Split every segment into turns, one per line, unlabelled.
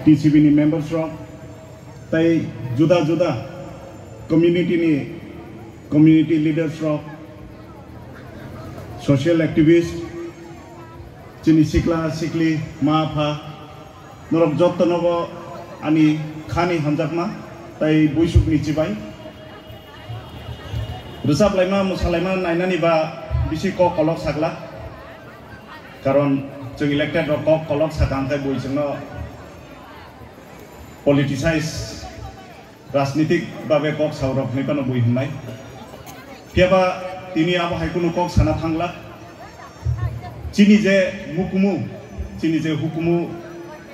TCB ni members rok, tai juda community leaders rok, social activist, cini sikli maafa, norok jotto nobo ani khani hamjakma, tai buisuk ni cibai. Rusap laima musalaima nainani ba bisi ko kolok sakla, karon jeng elected rok ko kolok sakam tai buisukno politicize राजनीतिक बाबे कक सावरक निपानो बुई हमनाय केबा तिनी आबो हायकुनु कक साना थांगला चिनी जे मुकुमु चिनी जे हुकुमु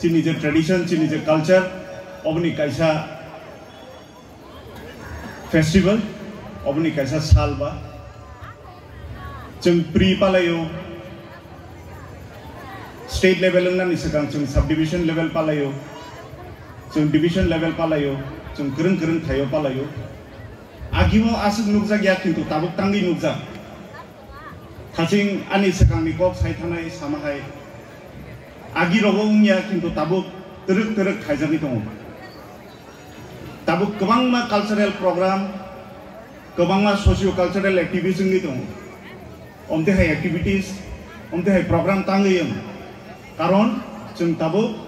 चिनी जे ट्रेडिशन चिनी जे कल्चर अबनि कायसा फेस्टिवल अबनि कायसा सालबा जों प्रि पालायो स्टेट लेवल नि सिगां जों सब डिविजन लेवल पालायो जों डिविजन लेवल पालायो जों गोरों थायो पालायो आगिमो आसुक नुकजा गया किन्तु ताबुक तांगि नुकजा थासिं आनि सिगांनि कक सायथानाय सामाहाय आगि रबोंनिया किन्तु ताबुक तरक थायजानि दङ ताबुक गोबांमा कालचारेल प्रग्राम गोबांमा सोशियो कालचारेल एक्टिविटीज नि दङ अमतेहाय एक्टिविटीज अमतेहाय प्रग्राम तांगैयम कारण जों ताबुक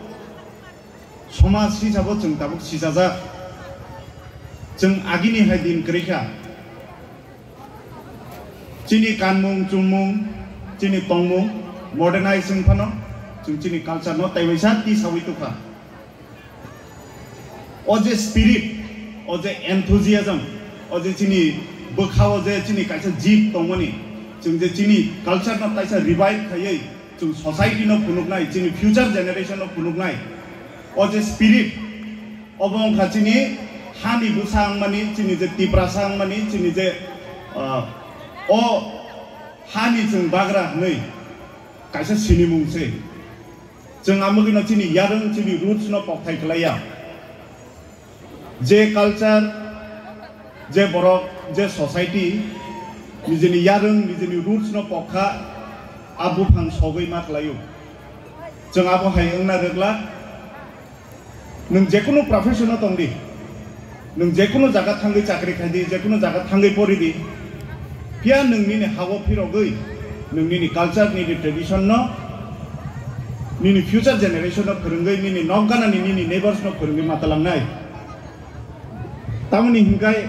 समाज हिसाबै जों ताबुक सिजाजा जों आगिनि हाय दिन करिखा चिनि कानमुं चुमुं चिनि तंमुं मर्डानाइजिं फानो जों चिनि कालचार न ताइवैसा ति सावैतुखा अजे स्पिरिट अजे एन्थुजियाजम अजे चिनि बोखाव जे चिनि कायसा जीव तंमनि जों जे चिनि कालचार न ताइसा रिवाइव खायै जों सोसाइटी न फुनुकनाय चिनि फ्यूचर जेनेरेशन न फुनुकनाय अजे स्पिरिट अबं खाचिनि हानि बुसां मानि चिनि जे तिप्रासां मानि चिनि जे अ हानि जों बाग्रा नै कायसा सिनि मुंसे जों आमगिनो चिनि यारं चिनि रूट्स न पक्थाय खलाया जे कल्चर जे बरक जे सोसाइटी निजेनि यारं निजेनि रूट्स न पक्खा आबु फां सगै मा खलायो जों आबो हाय ओंना रोगला नों जेकुनु प्रोफेशन दंदि नों जेकुनु जागा थांगै चाकरि खायदि जेकुनु जागा थांगै परिदि फिया नोंनि हागो फिरगै नोंनि कालचार नि ट्रेडिशन न nini future generation of perungai nini nogana nini neighbors no perungai matalang nai tamani hingkai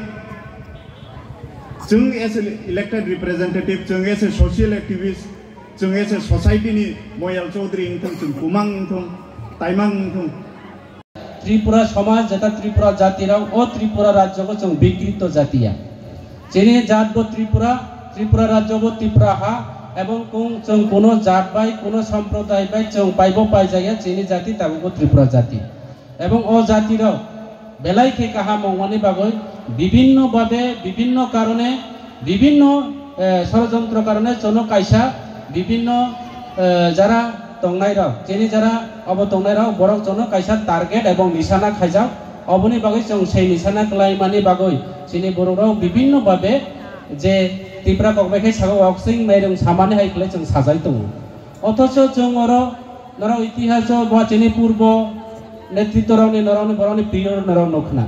जों as elected representative जों as social activist जों as society ni moyal chaudhary ingthong जों kumang ingthong taimang ingthong
Tripura समाज जता त्रिपुरा जातिराव ओ त्रिपुरा राज्यको जों विकृत जातिया जेने जातबो त्रिपुरा राज्यबो त्रिपुरा हा এবং जों কোনো জাত বাই কোনো সম্প্রদায় বাই जों পাইবো পাই জায়গা जेने জাতি তাবো त्रिपुरा জাতি এবং ও জাতিরাও বেলাইকে কাহা মংমানি বাগৈ বিভিন্ন ভাবে বিভিন্ন কারণে বিভিন্ন ষড়যন্ত্র কারণে জন কাইসা বিভিন্ন যারা তংনাইরাও जेने যারা অব তংনাইরাও বরক জন কাইসা টার্গেট এবং নিশানা খাইজাও অবনি বাগৈ जों সেই নিশানা ক্লাইমানি বাগৈ जेने বড়রাও বিভিন্ন ভাবে যে त्रिपुरा कगबाइखाय सागौ अक्सिं नायरं सामाने हाइखलाय जों साजाय दङ अथच जों नर इतिहास बा जेने पूर्व नेतृत्वरावनि नरावनि बरावनि पिरियड नराव नखना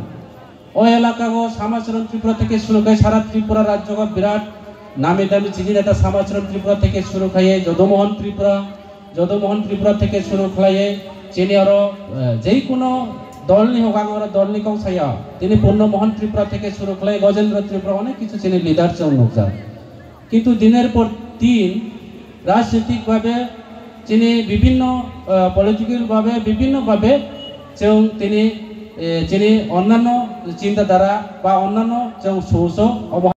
ओ एलाकागो समाचरण त्रिपुरा থেকে শুরু করে সারা ত্রিপুরা রাজ্যগো বিরাট নামে দামি চিনি নেতা समाचरण त्रिपुरा থেকে শুরু করে যদুমোহন ত্রিপুরা থেকে শুরু খাইয়ে जेने आरो যেই কোনো দলনি হোক আগর দলনি কং ছায়া তিনি পূর্ণমোহন ত্রিপুরা থেকে শুরু করে গজেন্দ্র ত্রিপুরা অনেক কিছু চেনে লিডার চাও নকজা কিন্তু দিনের পর দিন রাজনৈতিক ভাবে যিনি বিভিন্ন পলিটিক্যাল ভাবে বিভিন্ন ভাবে যিনি অন্যান্য চিন্তাধারা বা অন্যান্য সোর্স